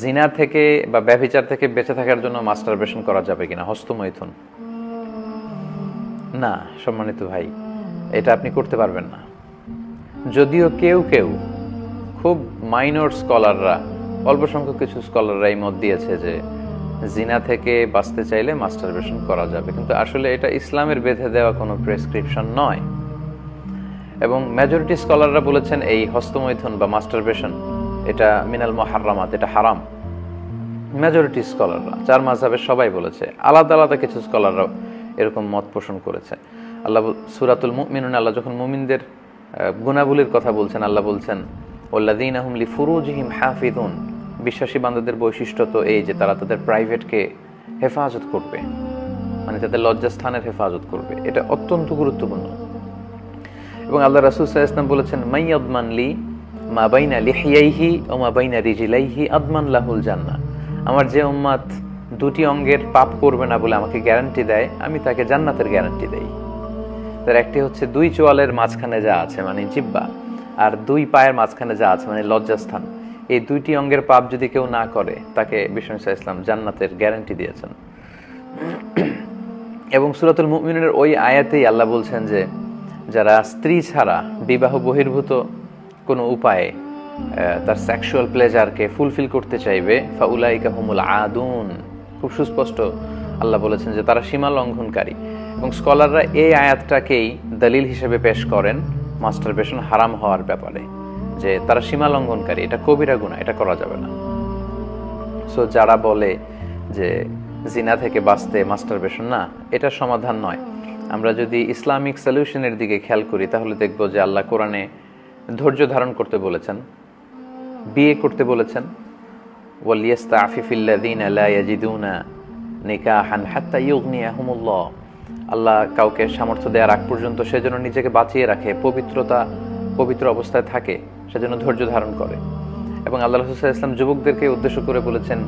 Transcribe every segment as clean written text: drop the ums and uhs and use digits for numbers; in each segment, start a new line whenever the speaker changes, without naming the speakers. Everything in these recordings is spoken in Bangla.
জিনা থেকে বা ব্যভিচার থেকে বেঁচে থাকার জন্য মাস্টারবেশন করা যাবে কিনা, হস্তমৈথুন? না সম্মানিত ভাই, এটা আপনি করতে পারবেন না। যদিও কেউ কেউ খুব মাইনর স্কলাররা, অল্প সংখ্যক কিছু স্কলাররা এই মত দিয়েছে যে জিনা থেকে বাঁচতে চাইলে মাস্টারবেশন করা যাবে, কিন্তু আসলে এটা ইসলামের বেঁধে দেওয়া কোনো প্রেসক্রিপশন নয়। এবং মেজরিটি স্কলাররা বলেছেন এই হস্তমৈথুন বা মাস্টারবেশন এটা মিনাল মুহাররামাত, এটা হারাম। মেজরিটি স্কলাররা, চার মাযহাবের সবাই বলেছে। আলাদা আলাদা কিছু স্কলাররাও এরকম মত পোষণ করেছে। আল্লাহ সূরাতুল মুমিনুন, আল্লাহ যখন মুমিনদের গুণাবলীর কথা বলছেন, আল্লাহ বলছেন ওয়াল্লাযীনা হুম লিফুরুজিহিম হাফিযুন, বিশ্বাসী বান্দাদের বৈশিষ্ট্য তো এই যে তারা তাদের প্রাইভেটকে হেফাজত করবে, মানে তাদের লজ্জাস্থানের হেফাজত করবে। এটা অত্যন্ত গুরুত্বপূর্ণ। এবং আল্লাহ রাসূল সাল্লাল্লাহু আলাইহি ওয়াসাল্লাম বলেছেন মাইয়াদমান লি মা বাইনা লিহিয়াইহি ওয়া মা বাইনা রিজলাইহি আদমান লাহুল জান্নাহ, আমার যে উম্মত দুটি অঙ্গের পাপ করবে না বলে আমাকে গ্যারান্টি দেয়, আমি তাকে জান্নাতের গ্যারান্টি দেই। তার একটি হচ্ছে দুই চোয়ালের মাঝখানে যা আছে মানে জিহ্বা, আর দুই পায়ের মাঝখানে যা আছে মানে লজ্জাস্থান, এই দুইটি অঙ্গের পাপ যদি কেউ না করে তাকে বিষ্ণু ইসলাম জান্নাতের গ্যারান্টি দিয়েছেন। এবং সূরাতুল মুমিনুনের ওই আয়াতেই আল্লাহ বলছেন যে যারা স্ত্রী ছাড়া বিবাহ বহির্ভূত কোনো উপায়ে তার সেক্সুয়াল প্লেজারকে ফুলফিল করতে চাইবে ফাউলাইকা হুমুল আদুন, খুব সুস্পষ্ট আল্লাহ বলেছেন যে তারা সীমা লঙ্ঘনকারী। এবং স্কলাররা এই আয়াতটাকেই দলিল হিসেবে পেশ করেন মাস্টারবেশন হারাম হওয়ার ব্যাপারে, যে তারা সীমা লঙ্ঘনকারী, এটা কবিরা গুনাহ, এটা করা যাবে না। সো যারা বলে যে জিনা থেকে বাঁচতে মাস্টারবেশন, না, এটা সমাধান নয়। আমরা যদি ইসলামিক সলিউশনের দিকে খেয়াল করি তাহলে দেখব যে আল্লাহ কোরআনে ধৈর্য ধারণ করতে বলেছেন, বিয়ে করতে বলেছেন, ওয়ালিয়াস্তাফিফিল্লাযীনা লা ইয়াজিদুনা নিকাহান হাত্তা ইউগনিয়াহুমুল্লাহ, আল্লাহ কাউকে সামর্থ্য দেওয়ার আগ পর্যন্ত সেজন্য নিজেকে বাঁচিয়ে রাখে, পবিত্র অবস্থায় থাকে, সেজন্য ধৈর্য ধারণ করে। এবং আল্লাহ রাসূল সাল্লাল্লাহু আলাইহি ওয়াসাল্লাম যুবকদেরকে উদ্দেশ্য করে বলেছেন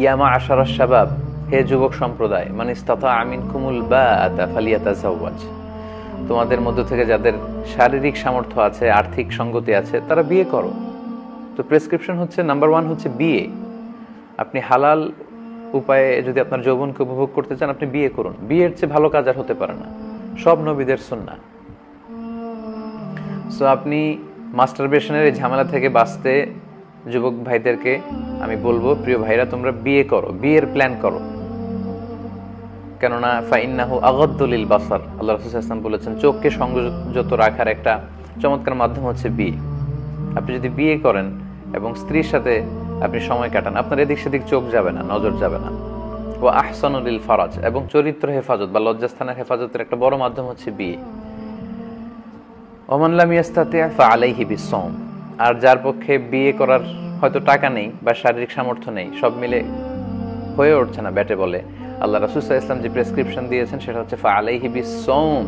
ইয়া মা'আশারাশ শাবাব, হে যুবক সম্প্রদায়, মান ইসতাতা'a মিনকুমুল বাআতা ফালিয়াতাযাওয়াজ, তোমাদের মধ্য থেকে যাদের শারীরিক সামর্থ্য আছে, আর্থিক সঙ্গতি আছে, তারা বিয়ে করো। তো প্রেসক্রিপশন হচ্ছে নাম্বার 1 হচ্ছে বিয়ে। আপনি হালাল উপায়ে যদি আপনার যৌবনকে উপভোগ করতে চান, আপনি বিয়ে করুন। বিয়ের চেয়ে ভালো কাজ আর হতে পারে না, সব নবীদের সুন্নাহ। সো আপনি মাস্টারবেশনের এই ঝামেলা থেকে বাঁচতে যুবক ভাইদেরকে আমি বলবো, প্রিয় ভাইরা, তোমরা বিয়ে করো, বিয়ের প্ল্যান করো। কেননা ফাইন্নাহু আগাদ্দু লিল বাসার, আল্লাহ রাসূল সাল্লাল্লাহু আলাইহি ওয়াসাল্লাম বলেছেন চোখকে সংযত রাখার একটা চমৎকার মাধ্যম হচ্ছে বিয়ে। আপনি যদি বিয়ে করেন এবং স্ত্রীর সাথে আপনি সময় কাটান, আপনার এদিক সেদিক চোখ যাবে না, নজর যাবে না। ওয়া আহসানু লিল ফারাজ, এবং চরিত্র হেফাজত বা লজ্জাস্থানের হেফাজতের একটা বড় মাধ্যম হচ্ছে বিয়ে। ওমান লাম ইয়াস্তাতি' ফাআলাইহি বিসসাওম, আর যার পক্ষে বিয়ে করার হয়তো টাকা নেই বা শারীরিক সামর্থ্য নেই, সব মিলে হয়ে উঠছে না ব্যাটে বলে, আল্লাহ রাসূল সাল্লাল্লাহু আলাইহি ওয়াসাল্লাম যে প্রেসক্রিপশন দিয়েছেন সেটা হচ্ছে ফাআলাইহি বিসসাওম,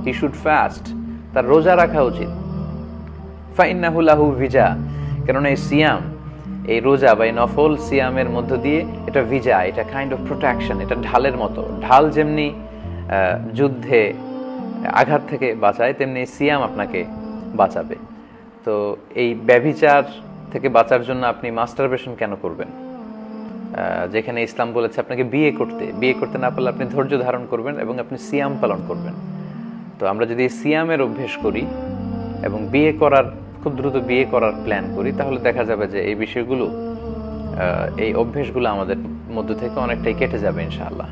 হি শুড ফাস্ট, তার রোজা রাখা উচিত। ফাইন্নাহু লাহু ভিজা, কেননা এই সিয়াম, এই রোজা বা এই নফল সিয়ামের মধ্য দিয়ে এটা ভিজা, এটা কাইন্ড অফ প্রোটেকশন, এটা ঢালের মতো। ঢাল যেমনি যুদ্ধে আঘাত থেকে বাঁচায়, তেমনি সিয়াম আপনাকে বাঁচাবে। তো এই ব্যভিচার থেকে বাঁচার জন্য আপনি মাস্টারবেশন কেন করবেন, যেখানে ইসলাম বলেছে আপনাকে বিয়ে করতে না পারলে আপনি ধৈর্য ধারণ করবেন এবং আপনি সিয়াম পালন করবেন। তো আমরা যদি সিয়ামের অভ্যেস করি এবং খুব দ্রুত বিয়ে করার প্ল্যান করি, তাহলে দেখা যাবে যে এই বিষয়গুলো, এই অভ্যেসগুলো আমাদের মধ্য থেকে অনেকটাই কেটে যাবে ইনশাআল্লাহ।